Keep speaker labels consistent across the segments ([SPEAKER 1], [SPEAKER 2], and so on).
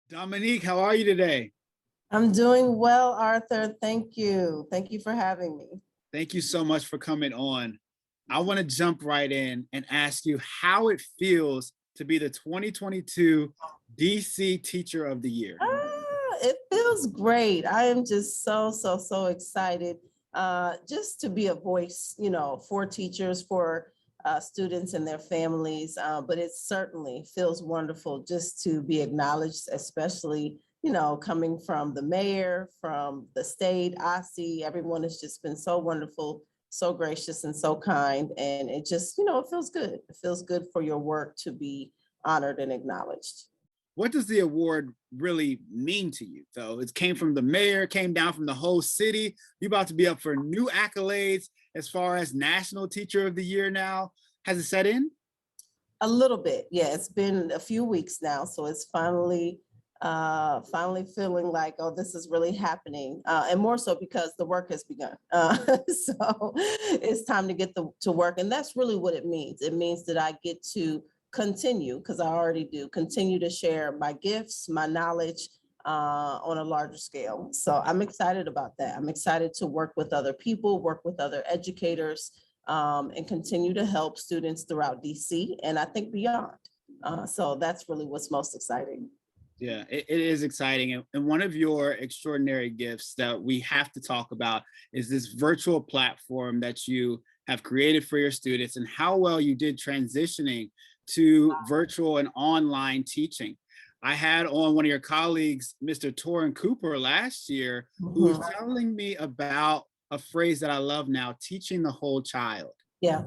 [SPEAKER 1] Dominique, how are you today?
[SPEAKER 2] I'm doing well, Arthur. Thank you. Thank you for having me.
[SPEAKER 1] Thank you so much for coming on. I want to jump right in and ask you how it feels to be the 2022 DC Teacher of the Year.
[SPEAKER 2] It feels great. I am just so excited just to be a voice, for teachers, for students and their families. But it certainly feels wonderful just to be acknowledged, especially, coming from the mayor, from the state. I see everyone has just been so wonderful, so gracious and so kind. And it just, it feels good. It feels good for your work to be honored and acknowledged.
[SPEAKER 1] What does the award really mean to you, though? It came from the mayor, came down from the whole city. You're about to be up for new accolades as far as National Teacher of the Year now. Has it set in?
[SPEAKER 2] A little bit, yeah. It's been a few weeks now, so it's finally feeling like, oh, this is really happening, and more so because the work has begun. So it's time to get to work, and that's really what it means. It means that I get to continue, because I already do, continue to share my gifts, my knowledge on a larger scale. So I'm excited about that. I'm excited to work with other people, work with other educators, and continue to help students throughout DC and I think beyond. So that's really what's most exciting.
[SPEAKER 1] Yeah, it is exciting. And one of your extraordinary gifts that we have to talk about is this virtual platform that you have created for your students and how well you did transitioning to virtual and online teaching. I had on one of your colleagues, Mr. Torin Cooper, last year, who was telling me about a phrase that I love now, teaching the whole child.
[SPEAKER 2] Yeah.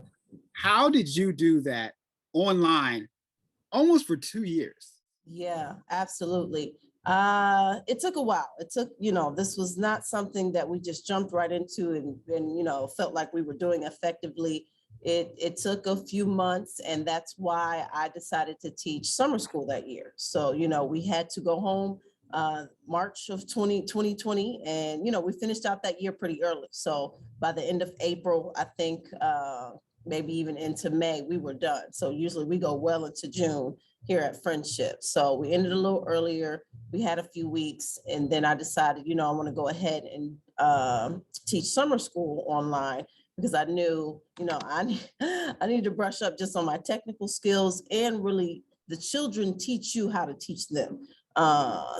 [SPEAKER 1] How did you do that online almost for 2 years?
[SPEAKER 2] Yeah, absolutely. It took a while. It took, this was not something that we just jumped right into and felt like we were doing effectively. It took a few months, and that's why I decided to teach summer school that year. So, we had to go home March of 2020, and, we finished out that year pretty early. So by the end of April, I think maybe even into May, we were done. So usually we go well into June here at Friendship. So we ended a little earlier. We had a few weeks, and then I decided, I want to go ahead and teach summer school online, because I knew, I need to brush up just on my technical skills, and really the children teach you how to teach them. I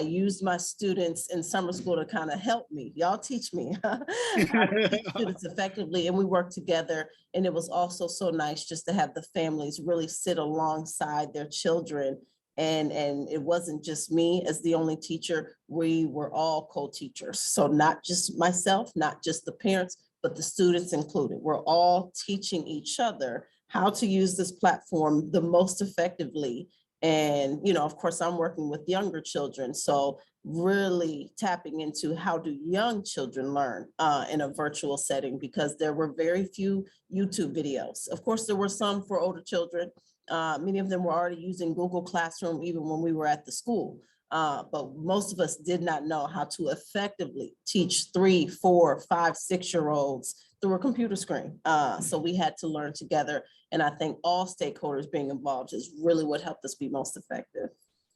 [SPEAKER 2] used my students in summer school to kind of help me. Y'all teach me how to teach students effectively, and we worked together. And it was also so nice just to have the families really sit alongside their children. And it wasn't just me as the only teacher. We were all co-teachers. So not just myself, not just the parents, but the students included. We're all teaching each other how to use this platform the most effectively. And, of course, I'm working with younger children. So really tapping into how do young children learn in a virtual setting, because there were very few YouTube videos. Of course, there were some for older children. Many of them were already using Google Classroom even when we were at the school. But most of us did not know how to effectively teach 3, 4, 5, 6-year-olds through a computer screen. So we had to learn together. And I think all stakeholders being involved is really what helped us be most effective.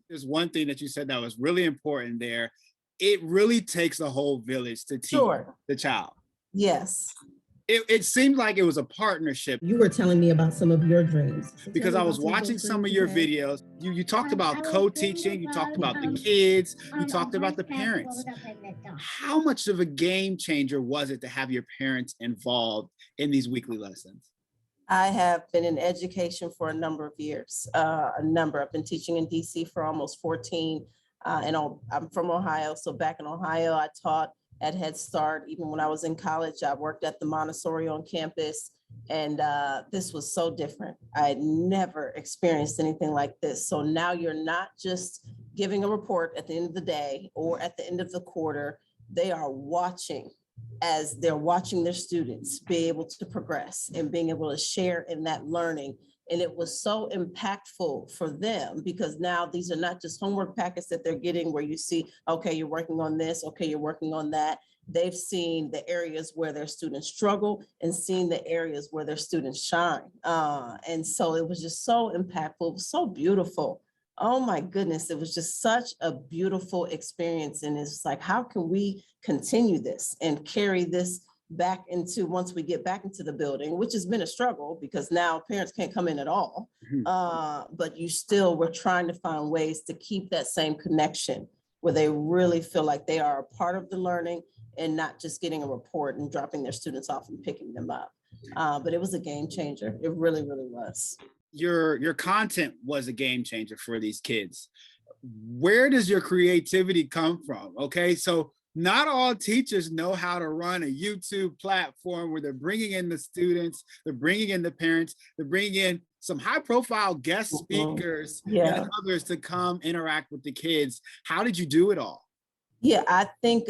[SPEAKER 1] There's one thing that you said that was really important there. It really takes a whole village to teach the child.
[SPEAKER 2] Yes.
[SPEAKER 1] It seemed like it was a partnership.
[SPEAKER 3] You were telling me about some of your dreams.
[SPEAKER 1] Because I was watching some of your videos. You talked about co-teaching, you talked about the kids, you talked about the parents. How much of a game changer was it to have your parents involved in these weekly lessons?
[SPEAKER 2] I have been in education for a number of years. I've been teaching in DC for almost 14. And I'm from Ohio. So back in Ohio, I taught at Head Start. Even when I was in college, I worked at the Montessori on campus. And this was so different. I had never experienced anything like this. So now you're not just giving a report at the end of the day or at the end of the quarter. They are watching as they're watching their students be able to progress and being able to share in that learning. And it was so impactful for them, because now these are not just homework packets that they're getting where you see, okay, you're working on this, okay, you're working on that. They've seen the areas where their students struggle and seen the areas where their students shine. And so it was just so impactful, so beautiful. Oh my goodness, it was just such a beautiful experience. And it's like, how can we continue this and carry this back into once we get back into the building, which has been a struggle because now parents can't come in at all.
[SPEAKER 1] Mhm.
[SPEAKER 2] But you still were trying to find ways to keep that same connection where they really feel like they are a part of the learning and not just getting a report and dropping their students off and picking them up. But it was a game changer. It really, really was.
[SPEAKER 1] Your content was a game changer for these kids. Where does your creativity come from? Okay, so not all teachers know how to run a YouTube platform where they're bringing in the students, they're bringing in the parents, they're bringing in some high profile guest
[SPEAKER 2] Mhm.
[SPEAKER 1] speakers
[SPEAKER 2] Yeah.
[SPEAKER 1] and others to come interact with the kids. How did you do it all?
[SPEAKER 2] Yeah, I think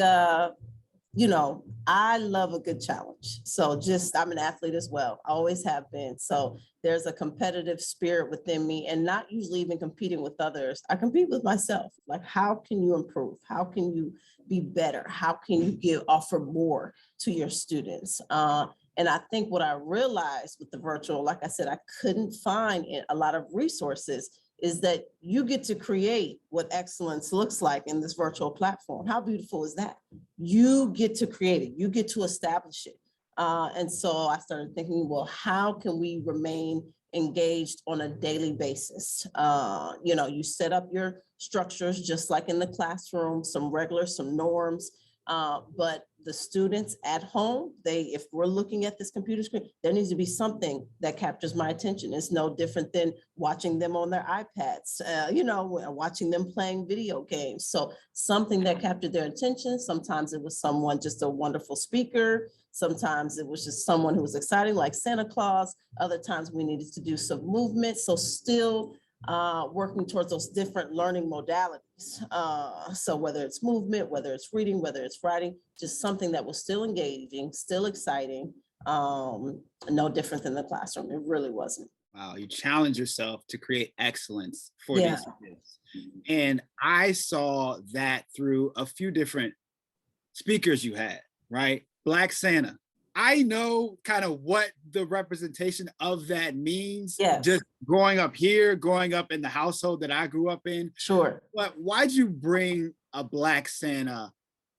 [SPEAKER 2] I love a good challenge. So just, I'm an athlete as well. I always have been. So there's a competitive spirit within me and not usually even competing with others. I compete with myself. Like, how can you improve? How can you be better? How can you offer more to your students? And I think what I realized with the virtual, like I said, I couldn't find a lot of resources is that you get to create what excellence looks like in this virtual platform. How beautiful is that? You get to create it, you get to establish it. And so I started thinking, well, how can we remain engaged on a daily basis? You set up your structures just like in the classroom, some norms, but the students at home, if we're looking at this computer screen, there needs to be something that captures my attention. It's no different than watching them on their iPads, watching them playing video games. So something that captured their attention. Sometimes it was someone, just a wonderful speaker. Sometimes it was just someone who was exciting, like Santa Claus. Other times we needed to do some movement. So still working towards those different learning modalities. So whether it's movement, whether it's reading, whether it's writing, just something that was still engaging, still exciting, no different than the classroom. It really wasn't.
[SPEAKER 1] Wow, you challenge yourself to create excellence for
[SPEAKER 2] Yeah.
[SPEAKER 1] these kids. And I saw that through a few different speakers you had, right? Black Santa. I know kind of what the representation of that means.
[SPEAKER 2] Yes.
[SPEAKER 1] Just growing up here, growing up in the household that I grew up in.
[SPEAKER 2] Sure.
[SPEAKER 1] But why'd you bring a Black Santa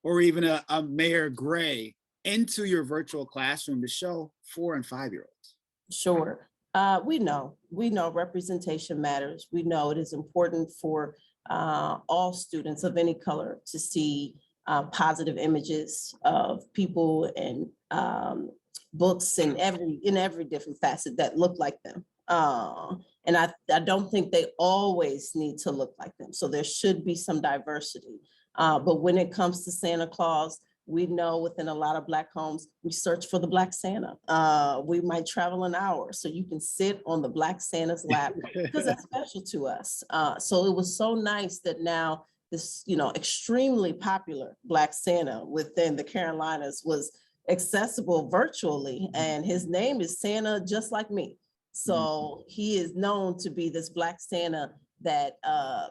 [SPEAKER 1] or even a Mayor Gray into your virtual classroom to show 4 and 5-year-olds?
[SPEAKER 2] Sure. We know representation matters. We know it is important for all students of any color to see positive images of people and books in every different facet that look like them. And I don't think they always need to look like them. So there should be some diversity. But when it comes to Santa Claus, we know within a lot of Black homes, we search for the Black Santa. We might travel an hour so you can sit on the Black Santa's lap because that's special to us. So it was so nice that now this, extremely popular Black Santa within the Carolinas was accessible virtually. And his name is Santa Just Like Me. So he is known to be this Black Santa that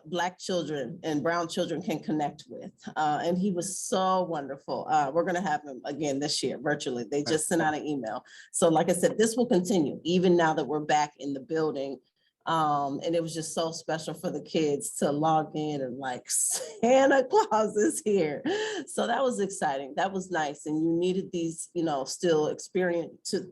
[SPEAKER 2] Black children and brown children can connect with. And he was so wonderful. We're gonna have him again this year virtually. They just sent out an email. So like I said, this will continue even now that we're back in the building. And it was just so special for the kids to log in and like, Santa Claus is here. So that was exciting. That was nice. And you needed these, still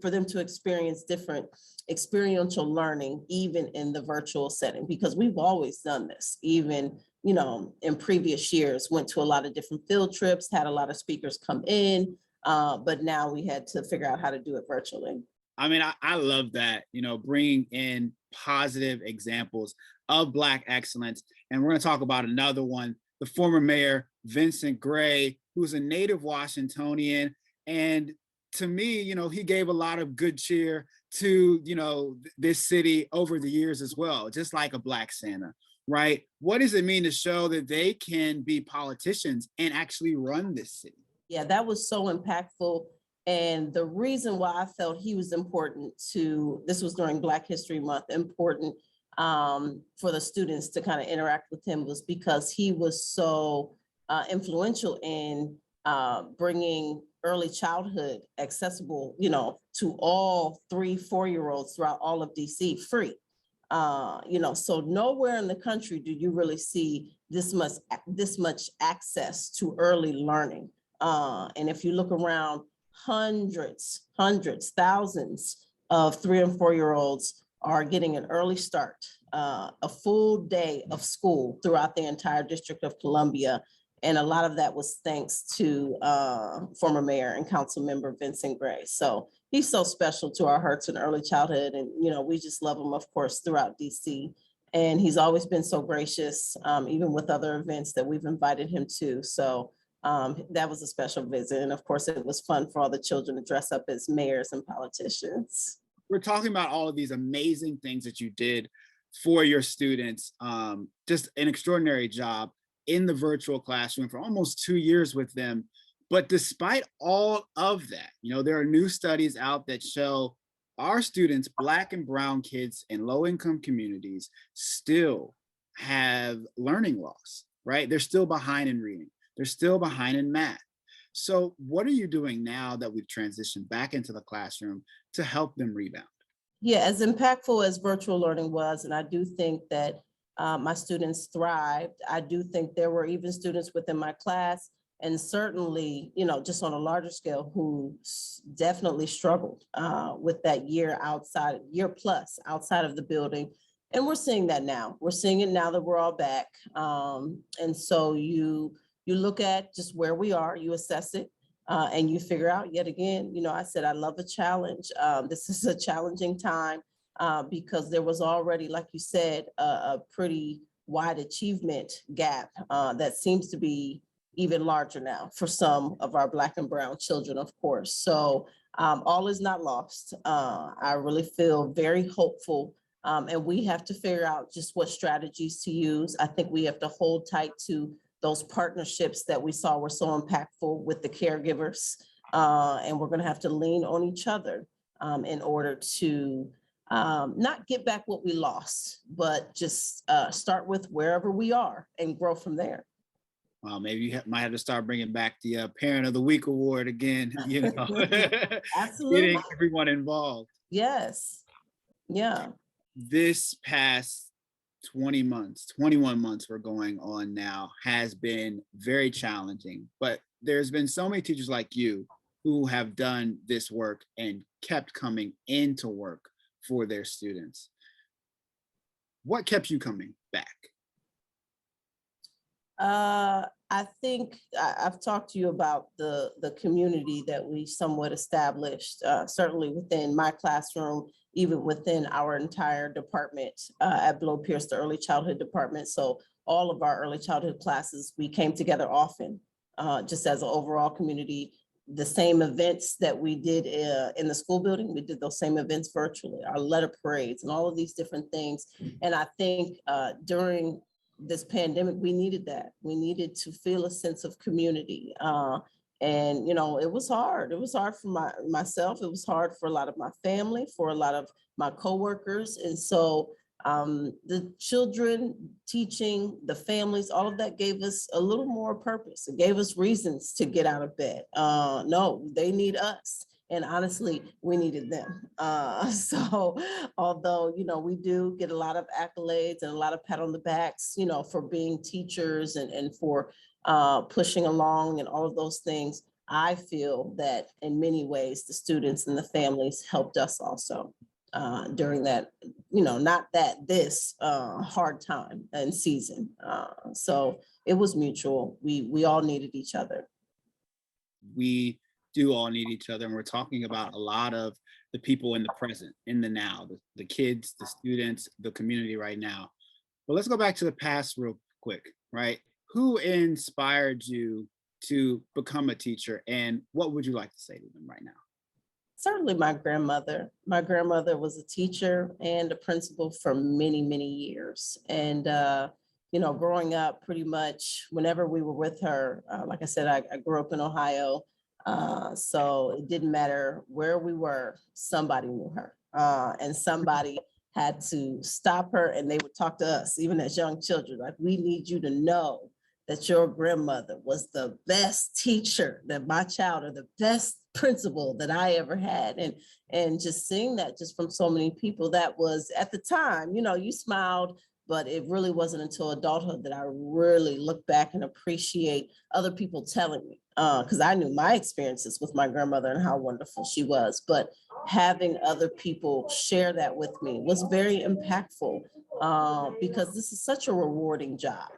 [SPEAKER 2] for them to experience different experiential learning, even in the virtual setting, because we've always done this, even, in previous years, went to a lot of different field trips, had a lot of speakers come in, but now we had to figure out how to do it virtually.
[SPEAKER 1] I mean, I love that, bringing in positive examples of Black excellence. And we're going to talk about another one, the former mayor, Vincent Gray, who's a native Washingtonian. And to me, he gave a lot of good cheer to, this city over the years as well, just like a Black Santa, right? What does it mean to show that they can be politicians and actually run this city?
[SPEAKER 2] Yeah, that was so impactful. And the reason why I felt he was important this was during Black History Month, important for the students to kind of interact with him was because he was so influential in bringing early childhood accessible, to all 3-4-year-olds throughout all of DC free. So nowhere in the country do you really see this much access to early learning. And if you look around, hundreds, thousands of 3 and 4-year-olds are getting an early start, a full day of school throughout the entire District of Columbia. And a lot of that was thanks to former Mayor and Council Member Vincent Gray. So he's so special to our hearts in early childhood. And, we just love him, of course, throughout DC. And he's always been so gracious, even with other events that we've invited him to. So that was a special visit. And of course, it was fun for all the children to dress up as mayors and politicians.
[SPEAKER 1] We're talking about all of these amazing things that you did for your students. Just an extraordinary job in the virtual classroom for almost 2 years with them. But despite all of that, there are new studies out that show our students, Black and brown kids in low-income communities, still have learning loss, right? They're still behind in reading. They're still behind in math. So what are you doing now that we've transitioned back into the classroom to help them rebound?
[SPEAKER 2] Yeah, as impactful as virtual learning was, and I do think that my students thrived. I do think there were even students within my class, and certainly, just on a larger scale, who definitely struggled with that year plus outside of the building. And we're seeing that now. We're seeing it now that we're all back. And so you look at just where we are, you assess it, and you figure out yet again, I said, I love a challenge. This is a challenging time because there was already, like you said, a pretty wide achievement gap that seems to be even larger now for some of our Black and brown children, of course. So all is not lost. I really feel very hopeful. And we have to figure out just what strategies to use. I think we have to hold tight to those partnerships that we saw were so impactful with the caregivers. And we're going to have to lean on each other in order to not get back what we lost, but just start with wherever we are and grow from there.
[SPEAKER 1] Well, maybe you might have to start bringing back the Parent of the Week award again,
[SPEAKER 2] Absolutely.
[SPEAKER 1] Getting everyone involved.
[SPEAKER 2] Yes. Yeah.
[SPEAKER 1] This past 21 months we're going on now has been very challenging, but there's been so many teachers like you who have done this work and kept coming into work for their students. What kept you coming back?
[SPEAKER 2] I think I've talked to you about the community that we somewhat established, certainly within my classroom, even within our entire department at Below Pierce, the early childhood department. So all of our early childhood classes, we came together often, just as an overall community. The same events that we did in the school building, we did those same events virtually, our letter parades and all of these different things. And I think during this pandemic, we needed that. We needed to feel a sense of community. And, it was hard. It was hard for myself. It was hard for a lot of my family, for a lot of my coworkers. And so the children, teaching, the families, all of that gave us a little more purpose. It gave us reasons to get out of bed. No, they need us. And honestly, we needed them. So although, we do get a lot of accolades and a lot of pat on the backs, for being teachers and for pushing along and all of those things, I feel that in many ways, the students and the families helped us also during that, this hard time and season. So it was mutual. We all needed each other.
[SPEAKER 1] We do all need each other. And we're talking about a lot of the people in the present, in the now, the kids, the students, the community right now. But let's go back to the past real quick, right? Who inspired you to become a teacher, and what would you like to say to them right now?
[SPEAKER 2] Certainly my grandmother. My grandmother was a teacher and a principal for many, many years. And, growing up pretty much whenever we were with her, like I said, I grew up in Ohio. So it didn't matter where we were, somebody knew her, and somebody had to stop her, and they would talk to us, even as young children, like, we need you to know that your grandmother was the best teacher that my child, or the best principal that I ever had. And just seeing that just from so many people, that was at the time, you smiled, but it really wasn't until adulthood that I really look back and appreciate other people telling me, because I knew my experiences with my grandmother and how wonderful she was, but having other people share that with me was very impactful, because this is such a rewarding job,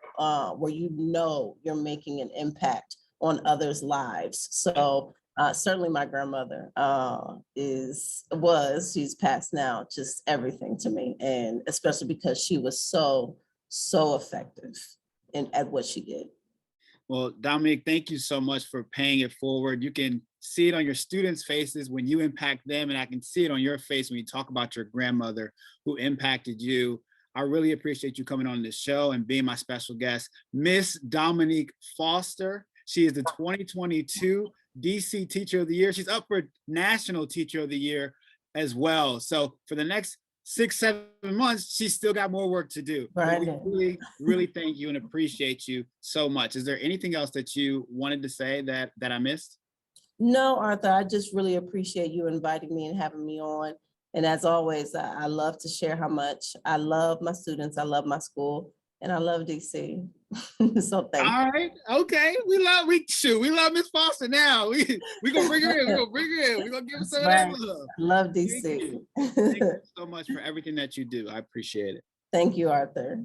[SPEAKER 2] where you're making an impact on others' lives. So certainly my grandmother she's passed now, just everything to me. And especially because she was so effective at what she did.
[SPEAKER 1] Well, Dominique, thank you so much for paying it forward. You can see it on your students' faces when you impact them, and I can see it on your face when you talk about your grandmother who impacted you. I really appreciate you coming on this show and being my special guest, Miss Dominique Foster. She is the 2022 DC Teacher of the Year. She's up for National Teacher of the Year as well. So for the next 6-7 months, she's still got more work to do. But we really, really thank you and appreciate you so much. Is there anything else that you wanted to say that I missed?
[SPEAKER 2] No, Arthur, I just really appreciate you inviting me and having me on. And as always, I love to share how much I love my students, I love my school, and I love DC. So thank you.
[SPEAKER 1] All right, okay. We love Miss Foster now. We gonna bring her in. We're gonna give her some of that love.
[SPEAKER 2] Love
[SPEAKER 1] Thank
[SPEAKER 2] DC.
[SPEAKER 1] you. Thank you so much for everything that you do. I appreciate it.
[SPEAKER 2] Thank you, Arthur.